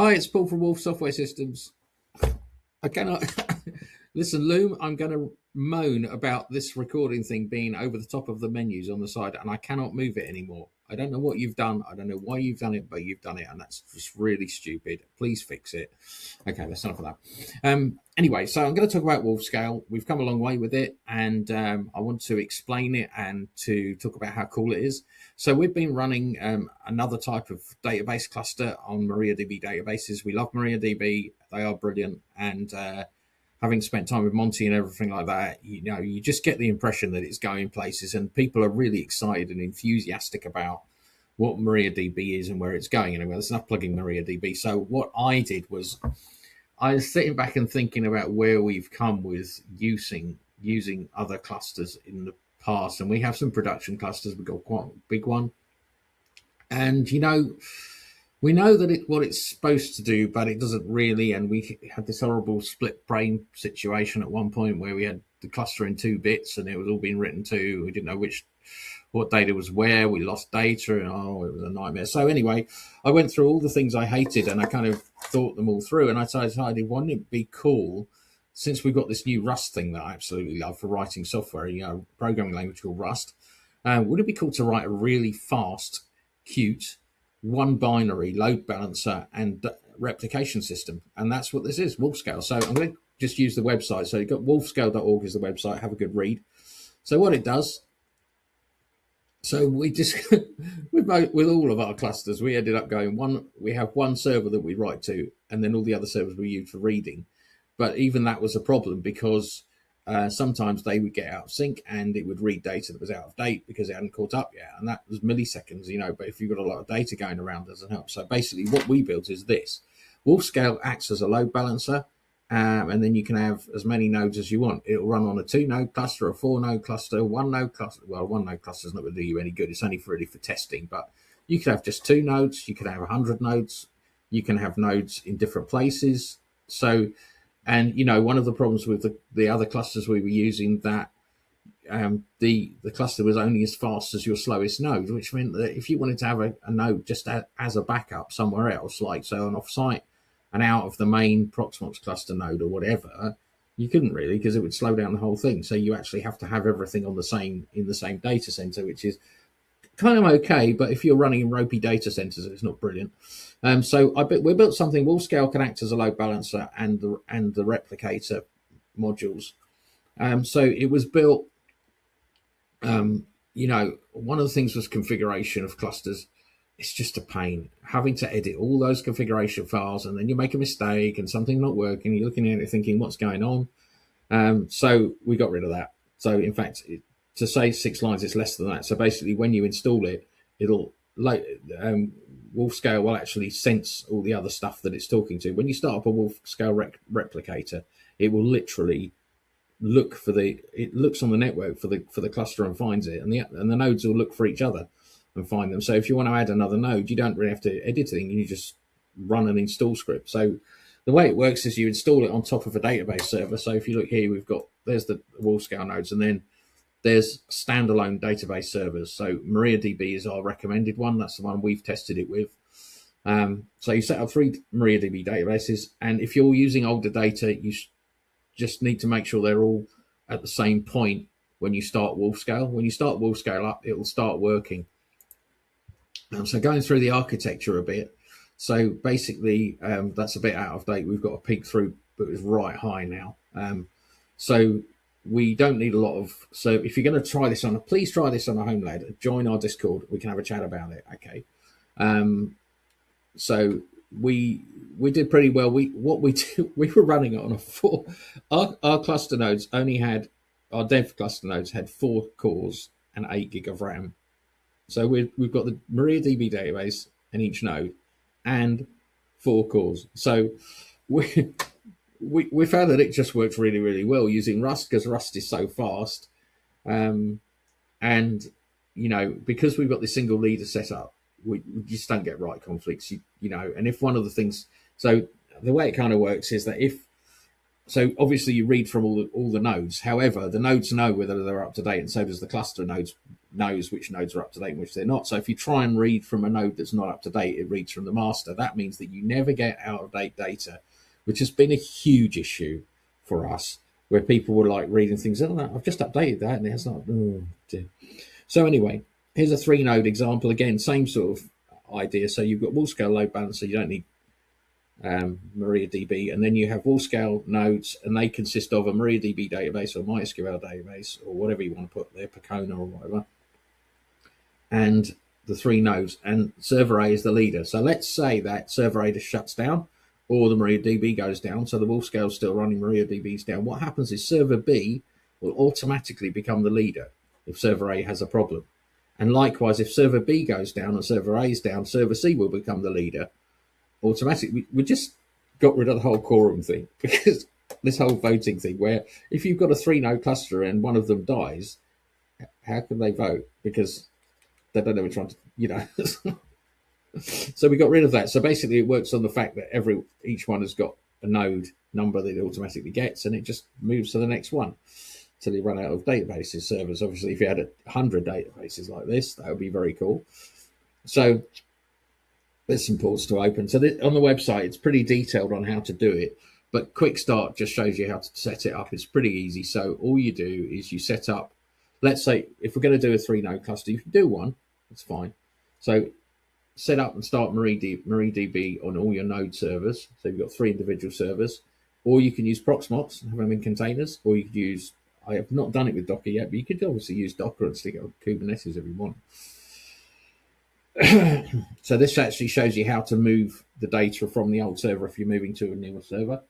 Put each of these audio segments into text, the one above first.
Hi, it's Paul from Wolf Software Systems. I cannot listen, Loom. I'm going to moan about this recording thing being over the top of the menus on the side, and I cannot move it anymore. I don't know what you've done. I don't know why you've done it, but you've done it, and that's just really stupid. Please fix it. Okay, that's enough of that. Anyway, so I'm going to talk about WolfScale. We've come a long way with it, and I want to explain it and to talk about how cool it is. So we've been running another type of database cluster on MariaDB databases. We love MariaDB. They are brilliant, and having spent time with Monty and everything like that, you just get the impression that it's going places, and people are really excited and enthusiastic about what MariaDB is and where it's going. Anyway, there's enough plugging MariaDB. So what I did was I was sitting back and thinking about where we've come with using other clusters in the past, and we have some production clusters. We've got quite a big one, and we know that what it's supposed to do, but it doesn't really. And we had this horrible split brain situation at one point where we had the cluster in 2 bits, and it was all being written to. We didn't know what data was where. We lost data, and it was a nightmare. So anyway, I went through all the things I hated, and I kind of thought them all through. And I decided, wouldn't it be cool, since we've got this new Rust thing that I absolutely love for writing software, programming language called Rust, would it be cool to write a really fast, cute, one binary load balancer and replication system? And that's what this is, WolfScale. So I'm going to just use the website. So you've got wolfscale.org is the website. Have a good read. So what it does, so we just, with all of our clusters, we ended up going we have one server that we write to, and then all the other servers we use for reading. But even that was a problem, because sometimes they would get out of sync and it would read data that was out of date because it hadn't caught up yet. And that was milliseconds, but if you've got a lot of data going around, it doesn't help. So basically what we built is this. WolfScale acts as a load balancer, and then you can have as many nodes as you want. It'll run on a 2-node cluster, a 4-node cluster, 1-node cluster. Well, 1-node cluster is not going to do you any good. It's only really for testing. But you could have just 2 nodes. You could have 100 nodes. You can have nodes in different places. So, and one of the problems with the other clusters we were using, that the cluster was only as fast as your slowest node, which meant that if you wanted to have a node just as a backup somewhere else, like say on offsite and out of the main Proxmox cluster node or whatever, you couldn't really, because it would slow down the whole thing. So you actually have to have everything in the same data center, which is kind of okay, but if you're running in ropey data centers, it's not brilliant. So we built something. WolfScale can act as a load balancer and the replicator modules. So it was built. One of the things was configuration of clusters. It's just a pain having to edit all those configuration files, and then you make a mistake and something not working. You're looking at it thinking, what's going on? So we got rid of that. So in fact, to say 6 lines, it's less than that. So basically, when you install it, it'll WolfScale will actually sense all the other stuff that it's talking to. When you start up a WolfScale replicator, it will literally look it looks on the network for the cluster and finds it, and the nodes will look for each other and find them. So if you want to add another node, you don't really have to edit anything. You just run an install script. So the way it works is you install it on top of a database server. So if you look here, there's the WolfScale nodes, and then there's standalone database servers. So MariaDB is our recommended one. That's the one we've tested it with. So you set up 3 MariaDB databases, and if you're using older data, you just need to make sure they're all at the same point when you start WolfScale. When you start WolfScale up, it will start working. So going through the architecture a bit. So basically, that's a bit out of date. We've got a peek through, but it's right high now. So we don't need a lot of. So if you're going to try this please try this on a home lab. Join our Discord. We can have a chat about it. Okay. So we did pretty well. We were running it on a 4. Our cluster nodes our dev cluster nodes had 4 cores and 8 gig of RAM. So we've got the MariaDB database in each node and 4 cores. So we found that it just works really, really well using Rust, because Rust is so fast. And because we've got this single leader set up, we just don't get write conflicts. And if one of the things, so the way it kind of works is that if So obviously you read from all the nodes. However, the nodes know whether they're up to date, and so does the cluster knows which nodes are up to date and which they're not. So if you try and read from a node that's not up to date, it reads from the master. That means that you never get out of date data, which has been a huge issue for us, where people were like reading things. Oh, I've just updated that, and it's not. Oh, dear. So anyway, here's a 3-node example. Again, same sort of idea. So you've got WolfScale load balancer. You don't need MariaDB, and then you have WolfScale nodes, and they consist of a MariaDB database or MySQL database or whatever you want to put there, Pacona or whatever, and the 3 nodes, and server A is the leader. So let's say that server A just shuts down, or the MariaDB goes down, so the WolfScale is still running, MariaDB's down. What happens is server B will automatically become the leader if server A has a problem. And likewise, if server B goes down and server A is down, server C will become the leader automatically. We just got rid of the whole quorum thing, because this whole voting thing, where if you've got a 3-node cluster and one of them dies, how can they vote? Because they don't know which one to, So we got rid of that. So basically it works on the fact that each one has got a node number that it automatically gets, and it just moves to the next one until you run out of databases, servers. Obviously, if you had 100 databases like this, that would be very cool. So there's some ports to open. So on the website, it's pretty detailed on how to do it, but Quick Start just shows you how to set it up. It's pretty easy. So all you do is you set up, let's say if we're going to do a 3-node cluster, you can do one, that's fine. So set up and start MariaDB on all your node servers. So you've got 3 individual servers, or you can use Proxmox and have them in containers, or you could use, I have not done it with Docker yet, but you could obviously use Docker and stick it on Kubernetes if you want. So this actually shows you how to move the data from the old server if you're moving to a newer server.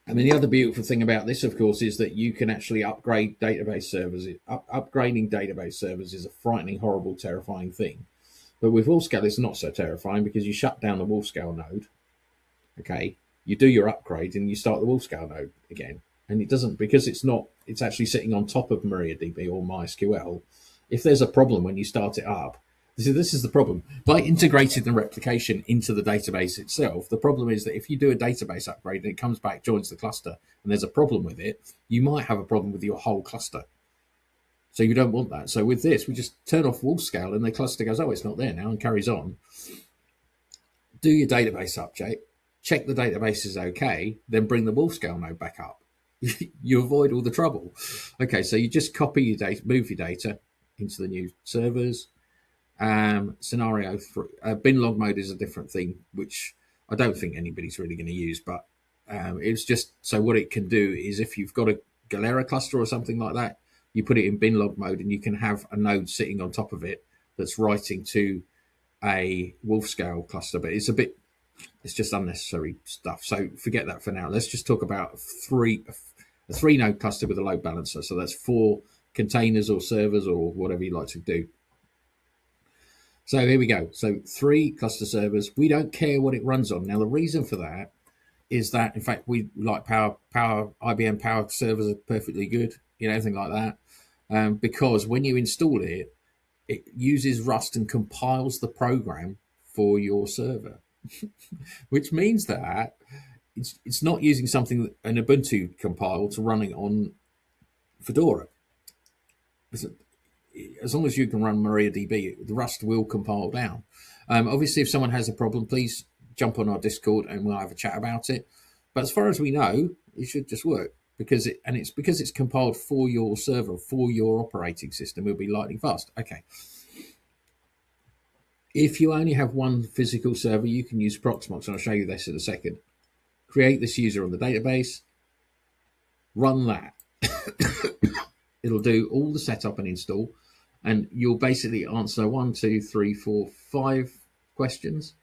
And then the other beautiful thing about this, of course, is that you can actually upgrade database servers. Upgrading database servers is a frightening, horrible, terrifying thing. But with WolfScale, it's not so terrifying, because you shut down the WolfScale node, okay? You do your upgrade and you start the WolfScale node again. And it doesn't, because it's actually sitting on top of MariaDB or MySQL. If there's a problem when you start it up, this is the problem. By integrating the replication into the database itself, the problem is that if you do a database upgrade and it comes back, joins the cluster, and there's a problem with it, you might have a problem with your whole cluster. So you don't want that. So with this, we just turn off WolfScale and the cluster goes, oh, it's not there now, and carries on. Do your database update, check the database is okay, then bring the WolfScale node back up. You avoid all the trouble. Okay, so you just copy your data, move your data into the new servers. Scenario 3, bin log mode is a different thing, which I don't think anybody's really going to use, but it's just, so what it can do is if you've got a Galera cluster or something like that, you put it in bin log mode and you can have a node sitting on top of it that's writing to a WolfScale cluster, but it's just unnecessary stuff. So forget that for now. Let's just talk about a 3-node cluster with a load balancer. So that's 4 containers or servers or whatever you like to do. So here we go. So 3 cluster servers. We don't care what it runs on. Now, the reason for that is that, in fact, we like IBM Power servers are perfectly good, anything like that. Because when you install it, it uses Rust and compiles the program for your server, which means that it's not using something, an Ubuntu compile, to running on Fedora. As long as you can run MariaDB, the Rust will compile down. Obviously, if someone has a problem, please jump on our Discord and we'll have a chat about it. But as far as we know, it should just work, because it's compiled for your server, for your operating system. It'll be lightning fast. Okay. If you only have one physical server, you can use Proxmox, and I'll show you this in a second. Create this user on the database, run that. It'll do all the setup and install, and you'll basically answer 1, 2, 3, 4, 5 questions,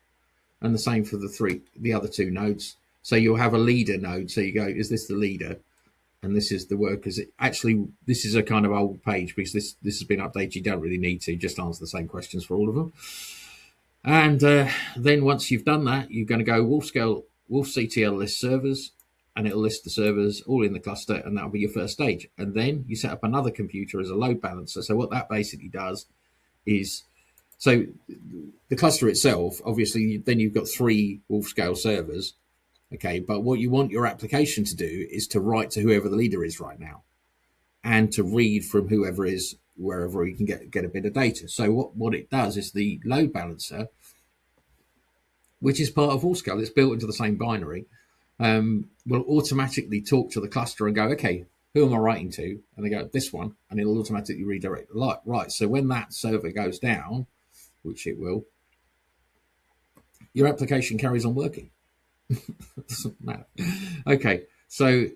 and the same for the other 2 nodes. So you'll have a leader node. So you go, is this the leader? And this is the workers. Actually, this is a kind of old page, because this has been updated. You don't really need to just answer the same questions for all of them. And then once you've done that, you're going to go wolfctl list servers, and it'll list the servers all in the cluster, and that'll be your first stage. And then you set up another computer as a load balancer. So what that basically does is, so the cluster itself, obviously, then you've got 3 WolfScale servers, Okay, but what you want your application to do is to write to whoever the leader is right now, and to read from whoever is wherever you can get a bit of data. So what it does is the load balancer, which is part of WolfScale, it's built into the same binary, will automatically talk to the cluster and go, okay, who am I writing to? And they go, this one, and it'll automatically redirect the light. Right, so when that server goes down, which it will, your application carries on working. Doesn't matter. Okay, so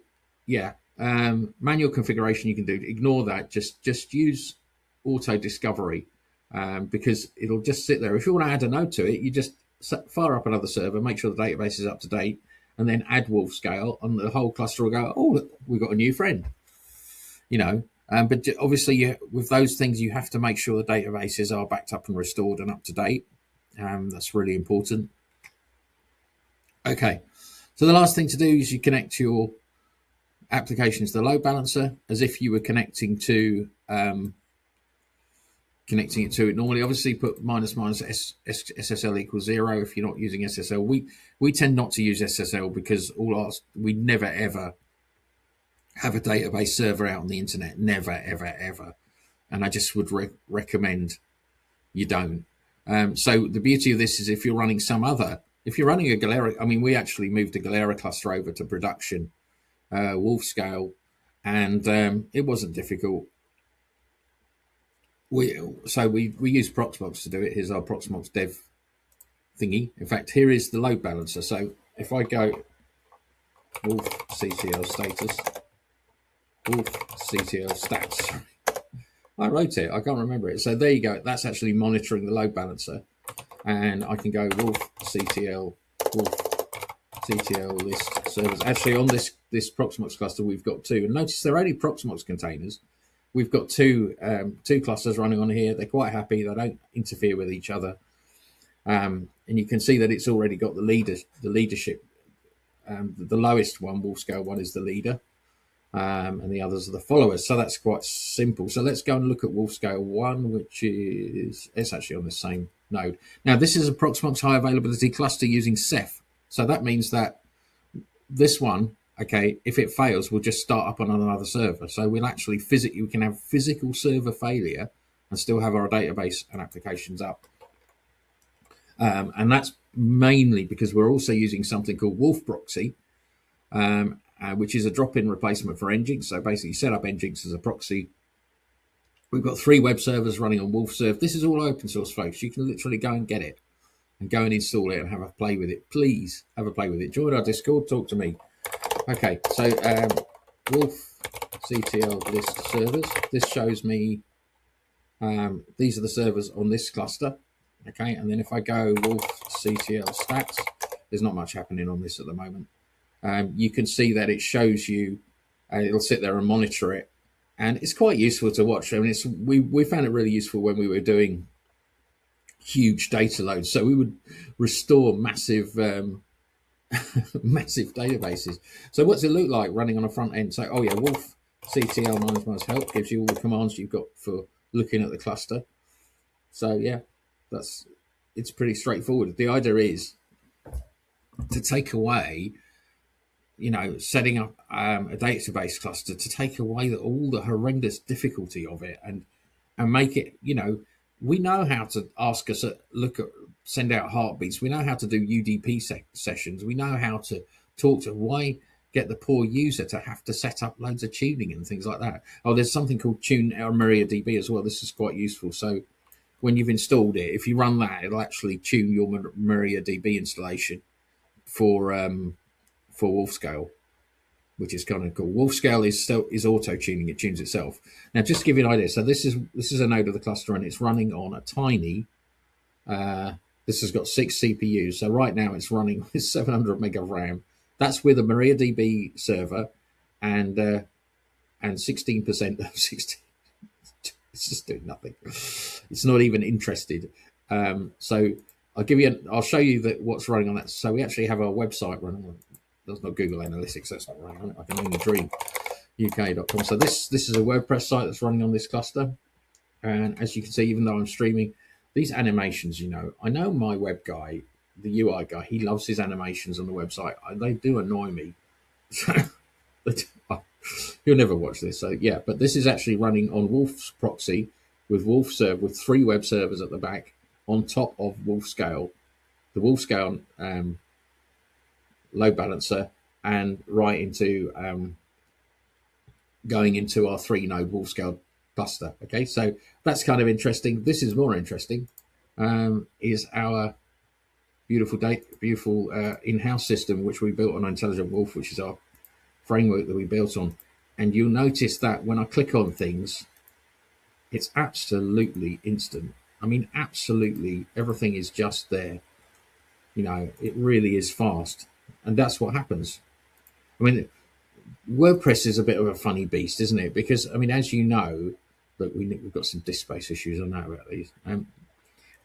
yeah, manual configuration you can do. Ignore that. Just use auto discovery, because it'll just sit there. If you want to add a node to it, you just fire up another server, make sure the database is up to date, and then add WolfScale, and the whole cluster will go, oh, look, we've got a new friend. You know, but obviously with those things, you have to make sure the databases are backed up and restored and up to date. That's really important. Okay, so the last thing to do is you connect your applications to the load balancer as if you were connecting it to it normally. Obviously, put SSL equals 0 if you're not using SSL. We tend not to use SSL because we never ever have a database server out on the internet. Never ever ever, and I just would recommend you don't. So the beauty of this is if you're running if you're running a Galera, I mean, we actually moved a Galera cluster over to production WolfScale, and it wasn't difficult. We use Proxmox to do it. Here's our Proxmox dev thingy. In fact, here is the load balancer. So if I go WolfCTL status, WolfCTL stats, I wrote it, I can't remember it. So there you go. That's actually monitoring the load balancer. And I can go WolfCTL list servers. Actually, on this Proxmox cluster, we've got two. And notice they're only Proxmox containers. We've got two clusters running on here. They're quite happy. They don't interfere with each other. And you can see that it's already got the leadership. The lowest one, WolfScale 1, is the leader. And the others are the followers. So that's quite simple. So let's go and look at WolfScale 1, which it's actually on the same node. Now, this is a Proxmox high availability cluster using Ceph. So that means that this one, okay, if it fails, we'll just start up on another server. So we'll actually we can have physical server failure and still have our database and applications up. And that's mainly because we're also using something called Wolf Proxy, which is a drop-in replacement for Nginx. So basically set up Nginx as a proxy. We've got 3 web servers running on WolfServe. This is all open source, folks. You can literally go and get it and go and install it and have a play with it. Please have a play with it. Join our Discord, talk to me. Okay, so WolfCTL list servers. This shows me these are the servers on this cluster. Okay, and then if I go WolfCTL stats, there's not much happening on this at the moment. You can see that it shows you, it'll sit there and monitor it, and it's quite useful to watch. I mean, we found it really useful when we were doing huge data loads. So we would restore massive massive databases. So what's it look like running on a front end? So, oh yeah, WolfCTL -help gives you all the commands you've got for looking at the cluster. So yeah, it's pretty straightforward. The idea is to take away, setting up a database cluster, to take away all the horrendous difficulty of it and make it, we know how to send out heartbeats. We know how to do UDP sessions. We know how to talk to, why get the poor user to have to set up loads of tuning and things like that. Oh, there's something called Tune or MariaDB as well. This is quite useful. So when you've installed it, if you run that, it'll actually tune your MariaDB installation for WolfScale, which is kind of cool. WolfScale is auto-tuning; it tunes itself. Now, just to give you an idea, so this is a node of the cluster, and it's running on a tiny. This has got 6 CPUs, so right now it's running with 700 meg of RAM. That's with a MariaDB server, and 16% of 16. It's just doing nothing. It's not even interested. So I'll show you what's running on that. So we actually have our website running on. That's not Google Analytics. That's not running on it. I can only dream. UK.com. So this is a WordPress site that's running on this cluster. And as you can see, even though I'm streaming, these animations, I know my web guy the UI guy, he loves his animations on the website. They do annoy me. He'll never watch this. So yeah, but this is actually running on Wolf's proxy with Wolf serve with 3 web servers at the back on top of WolfScale, the WolfScale load balancer, and right into going into our 3-node WolfScale cluster. Okay, so that's kind of interesting. This is more interesting. Is our beautiful in-house system, which we built on Intelligent Wolf, which is our framework that we built on. And you'll notice that when I click on things, it's absolutely instant. I mean, absolutely everything is just there. You know, it really is fast. And that's what happens. I mean, WordPress is a bit of a funny beast, isn't it? Because, I mean, as you know, look, we've got some disk space issues. I know about these.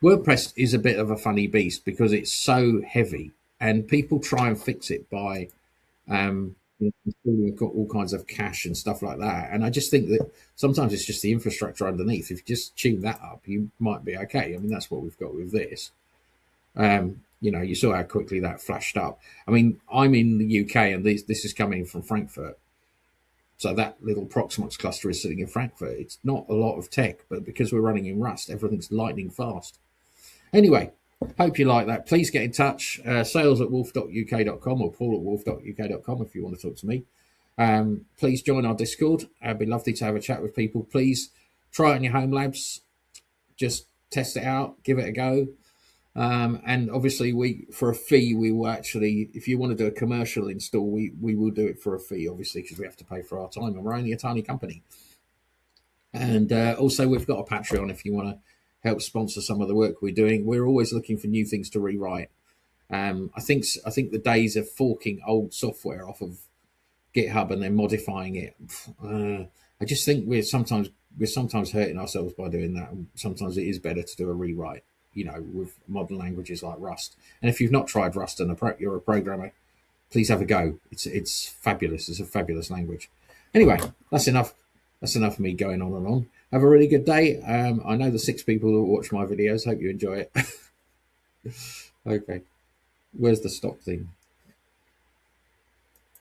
WordPress is a bit of a funny beast because it's so heavy, and people try and fix it by we've got all kinds of cache and stuff like that. And I just think that sometimes it's just the infrastructure underneath. If you just tune that up, you might be okay. I mean, that's what we've got with this. You know, you saw how quickly that flashed up. I mean, I'm in the UK, and this is coming from Frankfurt. So that little Proxmox cluster is sitting in Frankfurt. It's not a lot of tech, but because we're running in Rust, everything's lightning fast. Anyway, hope you like that. Please get in touch. sales@wolf.uk.com or paul@wolf.uk.com if you want to talk to me. Please join our Discord. It'd be lovely to have a chat with people. Please try it in your home labs. Just test it out. Give it a go. And obviously, for a fee, we will actually, if you want to do a commercial install, we will do it for a fee, obviously, because we have to pay for our time, and we're only a tiny company. And also, we've got a Patreon if you want to help sponsor some of the work we're doing. We're always looking for new things to rewrite. I think the days of forking old software off of GitHub and then modifying it. I just think we're sometimes hurting ourselves by doing that. And sometimes it is better to do a rewrite, you know, with modern languages like Rust. And if you've not tried Rust and you're a programmer, please have a go. It's fabulous. It's a fabulous language. Anyway, that's enough. That's enough of me going on and on. Have a really good day. I know the 6 people who watch my videos. Hope you enjoy it. Okay. Where's the stop thing?